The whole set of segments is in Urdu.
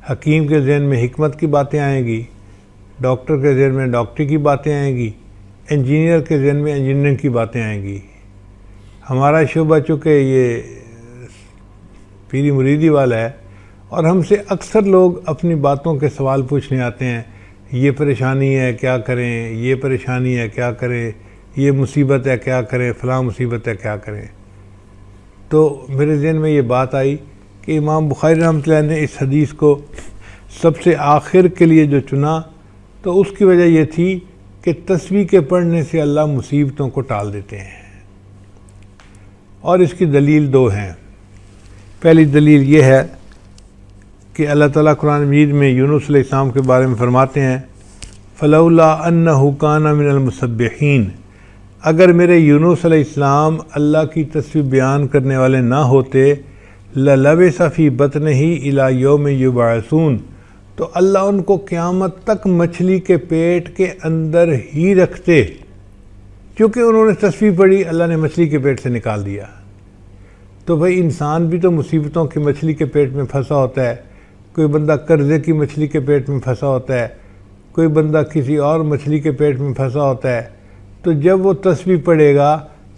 حکیم کے ذہن میں حکمت کی باتیں آئیں گی، ڈاکٹر کے ذہن میں ڈاکٹری کی باتیں آئیں گی، انجینئر کے ذہن میں انجینئرنگ کی باتیں آئیں گی۔ ہمارا شعبہ چونکہ یہ پیری مریدی والا ہے اور ہم سے اکثر لوگ اپنی باتوں کے سوال پوچھنے آتے ہیں، یہ پریشانی ہے کیا کریں، یہ پریشانی ہے کیا کریں، یہ مصیبت ہے کیا کریں، فلاں مصیبت ہے کیا کریں۔ تو میرے ذہن میں یہ بات آئی کہ امام بخاری رحمۃ اللہ نے اس حدیث کو سب سے آخر کے لیے جو چنا تو اس کی وجہ یہ تھی کہ تسبیح کے پڑھنے سے اللہ مصیبتوں کو ٹال دیتے ہیں، اور اس کی دلیل دو ہیں۔ پہلی دلیل یہ ہے کہ اللہ تعالیٰ قرآن مجید میں یونس علیہ السلام کے بارے میں فرماتے ہیں فلولا انہ کان من المسبحین، اگر میرے یونس علیہ السلام اللہ کی تسبیح بیان کرنے والے نہ ہوتے للبث فی بطنہ الی یوم یبعثون، تو اللہ ان کو قیامت تک مچھلی کے پیٹ کے اندر ہی رکھتے، کیونکہ انہوں نے تسبیح پڑھی اللہ نے مچھلی کے پیٹ سے نکال دیا۔ تو بھائی انسان بھی تو مصیبتوں کی مچھلی کے پیٹ میں پھنسا ہوتا ہے، کوئی بندہ قرضے کی مچھلی کے پیٹ میں پھنسا ہوتا ہے، کوئی بندہ کسی اور مچھلی کے پیٹ میں پھنسا ہوتا ہے۔ تو جب وہ تسبیح پڑھے گا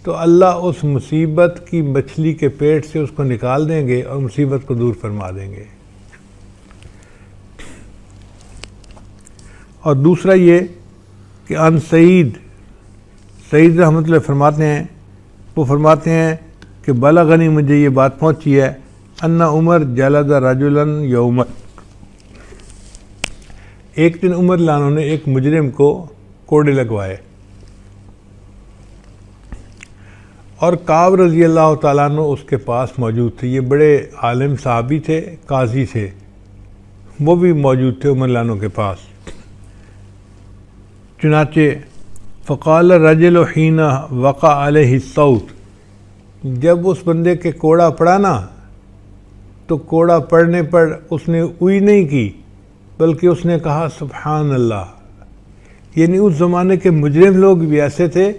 تو اللہ اس مصیبت کی مچھلی کے پیٹ سے اس کو نکال دیں گے اور مصیبت کو دور فرما دیں گے۔ اور دوسرا یہ کہ ان سعید رحمۃ اللہ فرماتے ہیں، وہ فرماتے ہیں کہ بلغنی مجھے یہ بات پہنچی ہے ان عمر جلد رجلا یوم، ایک دن عمر لانوں نے ایک مجرم کو کوڑے لگوائے، اور کعب رضی اللہ تعالیٰ عنہ اس کے پاس موجود تھے۔ یہ بڑے عالم صحابی تھے، قاضی تھے، وہ بھی موجود تھے عمر لانوں کے پاس۔ چنانچہ فقال الرجل حین وقع علیہ الصوت، جب اس بندے کے کوڑا پڑا نا تو کوڑا پڑنے پر اس نے اوئی نہیں کی بلکہ اس نے کہا سبحان اللہ۔ یعنی اس زمانے کے مجرم لوگ بھی ایسے تھے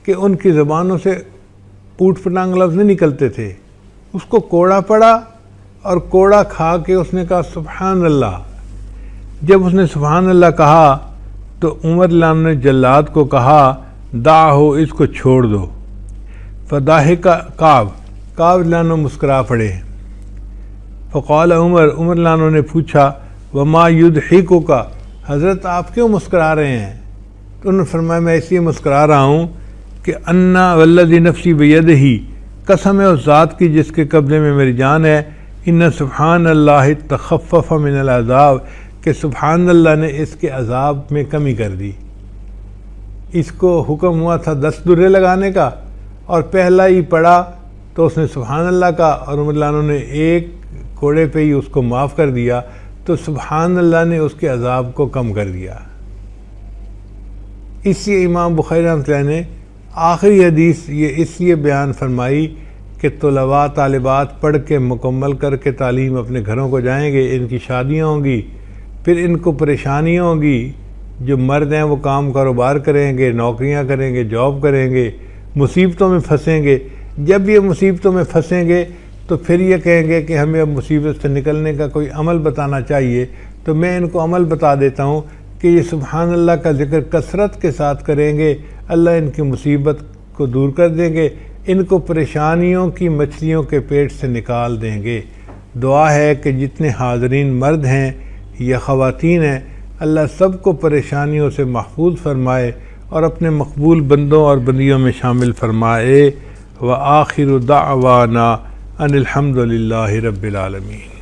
کہ ان کی زبانوں سے اوٹ پٹانگ لفظ نہیں نکلتے تھے۔ اس کو کوڑا پڑا اور کوڑا کھا کے اس نے کہا سبحان اللہ۔ جب اس نے سبحان اللہ کہا تو عمر لان نے جلاد کو کہا دعہو، اس کو چھوڑ دو۔ فضاحک کعب لانو مسکرا پڑے۔ فقال عمر لانو نے پوچھا وما یضحکک، حضرت آپ کیوں مسکرا رہے ہیں؟ تو انہوں نے فرمایا میں اس لیے مسکرا رہا ہوں کہ انا والذی نفسی بیدہ، قسم ہے اس ذات کی جس کے قبضے میں میری جان ہے، ان سبحان اللہ تخفف من العذاب، کہ سبحان اللہ نے اس کے عذاب میں کمی کر دی۔ اس کو حکم ہوا تھا 10 درے لگانے کا اور پہلا ہی پڑا تو اس نے سبحان اللہ کا، اور عمر لانوں نے ایک کوڑے پہ ہی اس کو معاف کر دیا، تو سبحان اللہ نے اس کے عذاب کو کم کر دیا۔ اس لیے امام بخاری رحمۃ اللہ نے آخری حدیث یہ اس لیے بیان فرمائی کہ طلباء طالبات پڑھ کے مکمل کر کے تعلیم اپنے گھروں کو جائیں گے، ان کی شادیاں ہوں گی، پھر ان کو پریشانیاں ہوں گی، جو مرد ہیں وہ کام کاروبار کریں گے، نوکریاں کریں گے، جاب کریں گے، مصیبتوں میں پھنسیں گے۔ جب یہ مصیبتوں میں پھنسیں گے تو پھر یہ کہیں گے کہ ہمیں اب مصیبت سے نکلنے کا کوئی عمل بتانا چاہیے، تو میں ان کو عمل بتا دیتا ہوں کہ یہ سبحان اللہ کا ذکر کثرت کے ساتھ کریں گے، اللہ ان کی مصیبت کو دور کر دیں گے، ان کو پریشانیوں کی مچھلیوں کے پیٹ سے نکال دیں گے۔ دعا ہے کہ جتنے حاضرین مرد ہیں یا خواتین ہیں، اللہ سب کو پریشانیوں سے محفوظ فرمائے اور اپنے مقبول بندوں اور بندیوں میں شامل فرمائے۔ وآخر دعوانا ان الحمد للہ رب العالمین۔